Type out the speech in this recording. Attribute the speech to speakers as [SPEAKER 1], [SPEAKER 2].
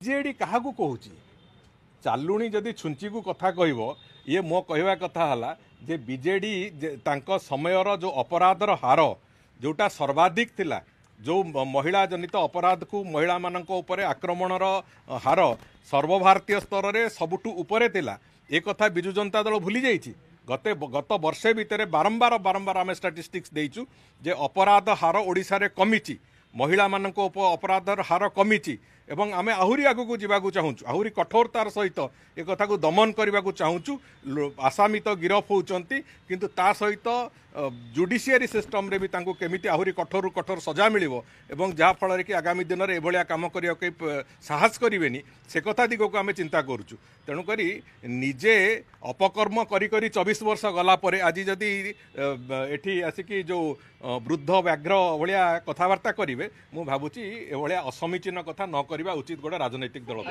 [SPEAKER 1] BJD କାହାକୁ କହୁଛି ଚାଲୁଣି ଯଦି ଛୁଞ୍ଚି को कथा कहब ये मो कहवा कथा हला जे बीजेडी तांको समयर जो अपराधर हार जोटा सर्वाधिक थिला जो महिला जनित अपराध को महिला मानक उपरे आक्रमणर हार सर्वभारतीय स्तर में सबुठु उपरे थिला ए कथा बिजु जनता दल भूली जाइछि। गत वर्षे भितर बारंबार बारंबार आम स्टाटिस्टिक्स देइछु जे अपराध हार ओडिशा रे कमिछि महिला मानक अपराधर हार कमिछि एवं आमे आहुरी आगु को जीवाकू चाहूँ आहुरी कठोरतार सहित एक कथा को दमन करने को चाहूँ। आसामी तो गिरफ होउचंती किंतु ता सहित जुडिशियरी सिस्टम रे भी तांको केमिति आहुरी कठोर कठोर सजा मिलिबो एवं जहा फल कि आगामी दिन में एभलिया काम करिया के साहस करिवेनी से कथा दिग को आमे चिंता करूछु। तेणु करी निजे अपकर्म करी करी 24 वर्ष गला परे आज जदि एठी आसिकी जो वृद्ध व्याघ्र भलिया कथबार्ता करिवे मु भाबुची एभलिया असमीचीन कथा न करिबा उचित गोटे राजनैतिक दल।